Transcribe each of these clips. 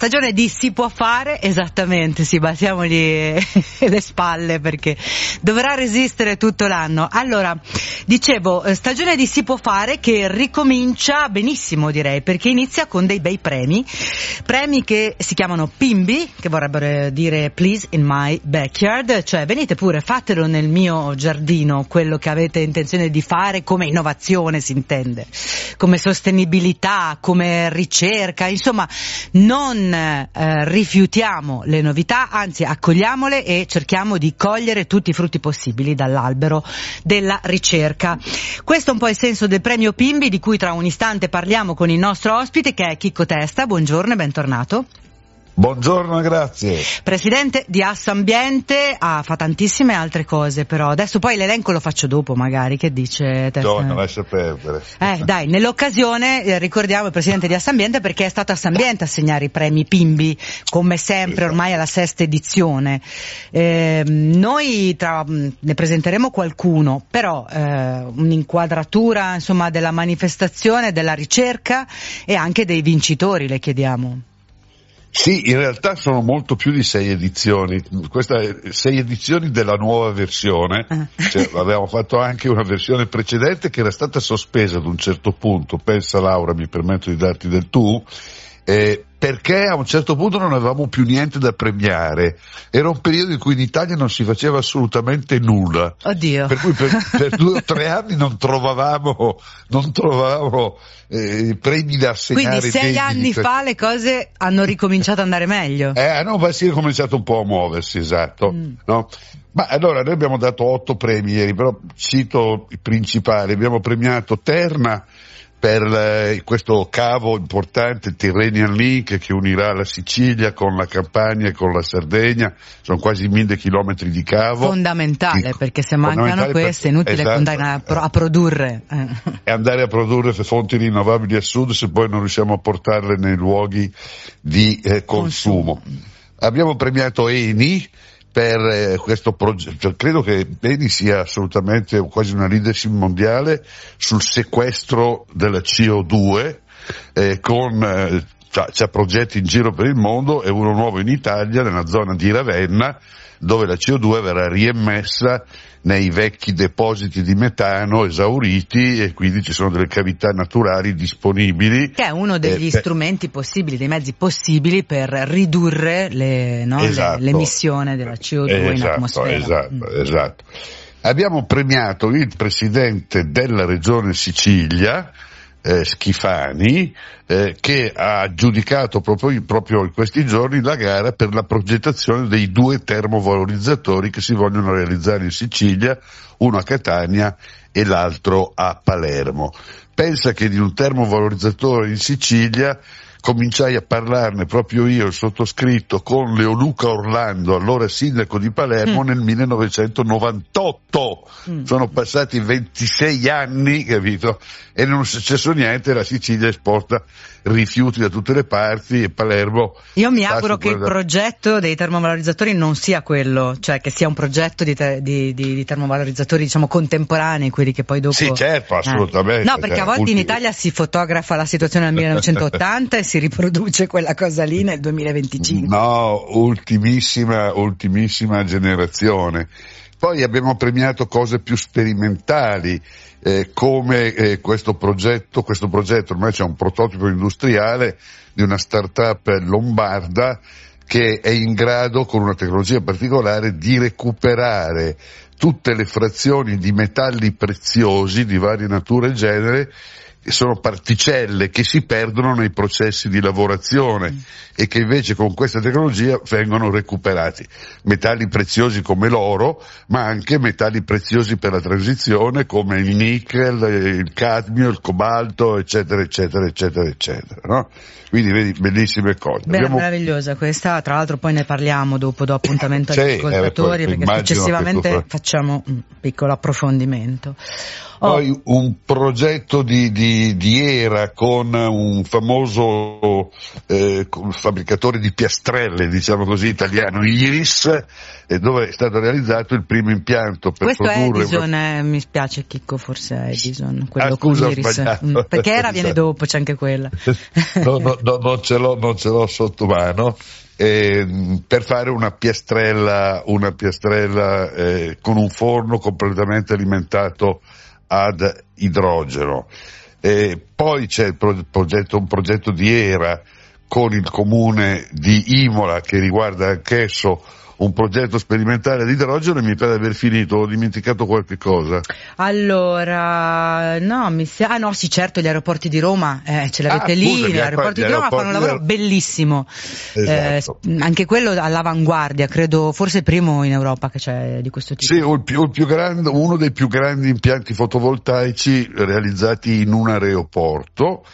stagione di Si può fare, esattamente, sì, bassiamogli le spalle perché dovrà resistere tutto l'anno. Allora, dicevo, stagione di Si può fare che ricomincia benissimo, direi, perché inizia con dei bei premi che si chiamano PIMBY, che vorrebbero dire Please in my backyard, cioè venite pure, fatelo nel mio giardino, quello che avete intenzione di fare come innovazione, si intende, come sostenibilità, come ricerca, insomma non rifiutiamo le novità, anzi accogliamole e cerchiamo di cogliere tutti i frutti possibili dall'albero della ricerca. Questo è un po' il senso del premio PIMBY, di cui tra un istante parliamo con il nostro ospite, che è Chicco Testa. Buongiorno e bentornato. Buongiorno, grazie. Presidente di Assambiente, fa tantissime altre cose, però adesso poi l'elenco lo faccio dopo magari, che dice Testa? No, lascia perdere. Dai, nell'occasione ricordiamo il Presidente di Assambiente, perché è stato Assambiente a segnare i premi PIMBY, come sempre, ormai alla 6ª edizione. Noi ne presenteremo qualcuno, però un'inquadratura insomma della manifestazione, della ricerca e anche dei vincitori, le chiediamo. Sì, in realtà sono molto più di 6 edizioni, questa è 6 edizioni della nuova versione, cioè, avevamo fatto anche una versione precedente che era stata sospesa ad un certo punto, pensa Laura, mi permetto di darti del tu, perché a un certo punto non avevamo più niente da premiare, era un periodo in cui in Italia non si faceva assolutamente nulla. Oddio. Per cui per 2 o 3 anni non trovavamo premi da assegnare. Quindi 6 anni fa le cose hanno ricominciato ad andare meglio. No, ma si è cominciato un po' a muoversi, esatto. No? Ma allora noi abbiamo dato 8 premi ieri, però cito i principali. Abbiamo premiato Terna per questo cavo importante, Tyrrhenian Link, che unirà la Sicilia con la Campania e con la Sardegna, sono quasi 1000 chilometri di cavo. Fondamentale, perché se mancano queste è inutile andare a produrre. E andare a produrre fonti rinnovabili a sud se poi non riusciamo a portarle nei luoghi di consumo. Abbiamo premiato Eni per questo progetto, credo che Eni sia assolutamente quasi una leadership mondiale sul sequestro della CO2, c'ha progetti in giro per il mondo e uno nuovo in Italia, nella zona di Ravenna, dove la CO2 verrà riemmessa nei vecchi depositi di metano esauriti e quindi ci sono delle cavità naturali disponibili. Che è uno degli strumenti possibili, dei mezzi possibili per ridurre l'emissione della CO2 in atmosfera. Esatto. Abbiamo premiato il presidente della regione Sicilia, Schifani, che ha aggiudicato proprio in questi giorni la gara per la progettazione dei 2 termovalorizzatori che si vogliono realizzare in Sicilia, uno a Catania e l'altro a Palermo. Pensa che di un termovalorizzatore in Sicilia cominciai a parlarne proprio io, il sottoscritto, con Leoluca Orlando, allora sindaco di Palermo, nel 1998. Sono passati 26 anni, capito? E non è successo niente, la Sicilia esporta rifiuti da tutte le parti e Palermo... Io mi auguro che il progetto dei termovalorizzatori non sia quello, cioè che sia un progetto di termovalorizzatori, diciamo, contemporanei, quelli che poi dopo... Sì, certo, assolutamente. No, perché a volte in Italia si fotografa la situazione nel 1980 e si riproduce quella cosa lì nel 2025. No, ultimissima generazione. Poi abbiamo premiato cose più sperimentali, come questo progetto, ormai c'è un prototipo industriale di una startup lombarda che è in grado, con una tecnologia particolare, di recuperare tutte le frazioni di metalli preziosi di varia natura e genere, che sono particelle che si perdono nei processi di lavorazione e che invece con questa tecnologia vengono recuperati. Metalli preziosi come l'oro, ma anche metalli preziosi per la transizione come il nickel, il cadmio, il cobalto, eccetera, no? Quindi vedi, bellissime cose. Meravigliosa questa, tra l'altro poi ne parliamo dopo, do appuntamento agli ascoltatori, perché successivamente facciamo un piccolo approfondimento. Poi un progetto di Era con un famoso fabbricatore di piastrelle, diciamo così, italiano, Iris, dove è stato realizzato il primo impianto per questo produrre... Edison, mi spiace Chicco, forse è Edison, quello scusa, con Iris, perché Era viene dopo, c'è anche quella. No, non ce l'ho sotto mano. Per fare una piastrella con un forno completamente alimentato ad idrogeno. Poi c'è un progetto di Era con il comune di Imola che riguarda anch'esso un progetto sperimentale di idrogeno, e mi pare di aver finito, ho dimenticato qualche cosa. Allora, no, no, sì, certo, gli aeroporti di Roma, ce l'avete lì, gli aeroporti di Roma fanno un lavoro bellissimo. Esatto. Anche quello all'avanguardia, credo, forse il primo in Europa che c'è di questo tipo. Sì, uno dei più grandi impianti fotovoltaici realizzati in un aeroporto,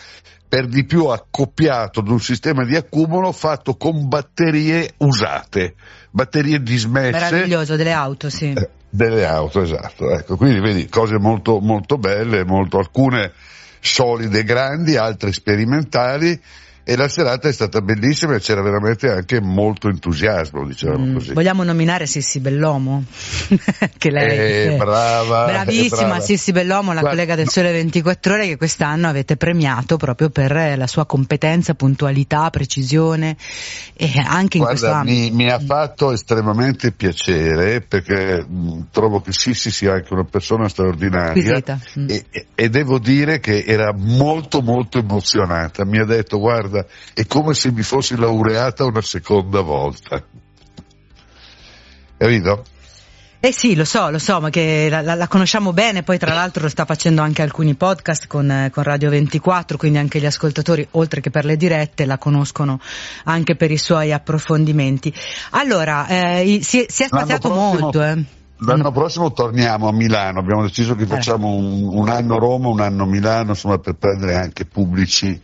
per di più accoppiato ad un sistema di accumulo fatto con batterie usate, batterie dismesse. Meraviglioso, delle auto, sì. Delle auto, esatto. Ecco, quindi vedi cose molto, molto belle, alcune solide, grandi, altre sperimentali, e la serata è stata bellissima e c'era veramente anche molto entusiasmo, diciamo così. Vogliamo nominare Sissi Bellomo? Che lei è bravissima, brava. Sissi Bellomo, la collega del Sole 24 Ore, che quest'anno avete premiato proprio per la sua competenza, puntualità, precisione, e anche in questo ambito. Mi ha fatto estremamente piacere, perché trovo che Sissi sia anche una persona straordinaria, e devo dire che era molto molto emozionata. Mi ha detto: guarda, è come se mi fossi laureata una seconda volta. Capito? Sì, lo so, ma che la conosciamo bene, poi tra l'altro sta facendo anche alcuni podcast con Radio 24, quindi anche gli ascoltatori, oltre che per le dirette, la conoscono anche per i suoi approfondimenti. Allora, si è spaziato molto, L'anno prossimo torniamo a Milano, abbiamo deciso che facciamo un anno Roma, un anno Milano, insomma, per prendere anche pubblici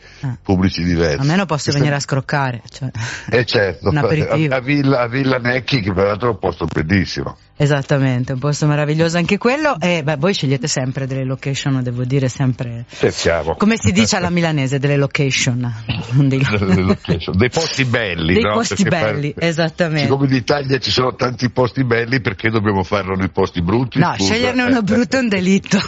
diversi. Almeno posso venire a scroccare, cioè. Certo, un aperitivo. a Villa Necchi, che peraltro è un posto bellissimo. Esattamente, un posto meraviglioso anche quello, e voi scegliete sempre delle location, devo dire, sempre. Cerchiamo. Come si dice alla milanese, delle location. Dei posti belli, dei posti belli, esattamente. Siccome in Italia ci sono tanti posti belli, perché dobbiamo farlo nei posti brutti? No, sceglierne uno brutto è un delitto.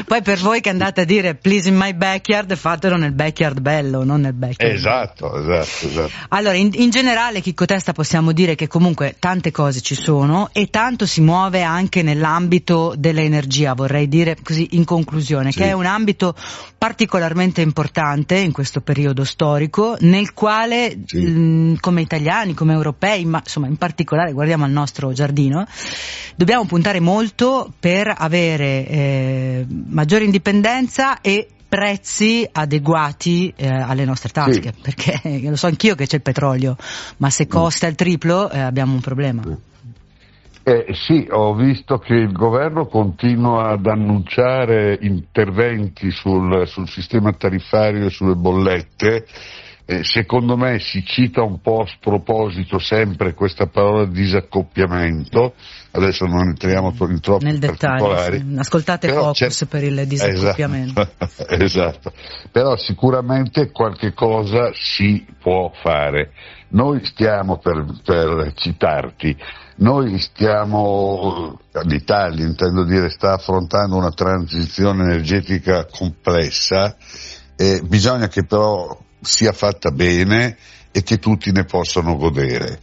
Poi per voi che andate a dire please in my backyard, fatelo nel backyard bello, non nel backyard. Esatto. Allora, in generale, Chicco Testa, possiamo dire che comunque tante cose ci sono e tanto si muove anche nell'ambito dell'energia, vorrei dire così in conclusione, che è un ambito particolarmente importante in questo periodo storico, nel quale come italiani, come europei, ma insomma in particolare guardiamo al nostro giardino, dobbiamo puntare molto per avere maggiore indipendenza e prezzi adeguati alle nostre tasche, perché lo so anch'io che c'è il petrolio, ma se costa il triplo abbiamo un problema. Sì, ho visto che il governo continua ad annunciare interventi sul sistema tariffario e sulle bollette. Secondo me si cita un po' a sproposito sempre questa parola disaccoppiamento. Adesso non entriamo in troppi nel dettaglio, particolari. sì. Ascoltate Focus per il disaccoppiamento. Esatto, però sicuramente qualche cosa si può fare. Noi stiamo, per citarti, l'Italia, intendo dire, sta affrontando una transizione energetica complessa, bisogna che però sia fatta bene e che tutti ne possano godere.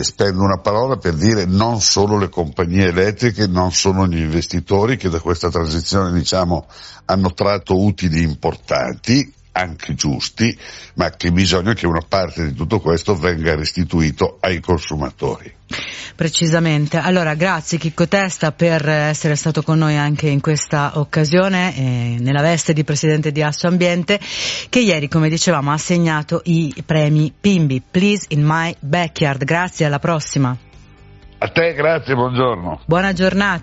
Spendo una parola per dire non solo le compagnie elettriche, non solo gli investitori che da questa transizione, diciamo, hanno tratto utili importanti, anche giusti, ma che bisogna che una parte di tutto questo venga restituito ai consumatori. Precisamente. Allora, grazie Chicco Testa per essere stato con noi anche in questa occasione, nella veste di presidente di Assoambiente, che ieri, come dicevamo, ha assegnato i premi PIMBY, Please in My Backyard. Grazie, alla prossima. A te, grazie, buongiorno. Buona giornata.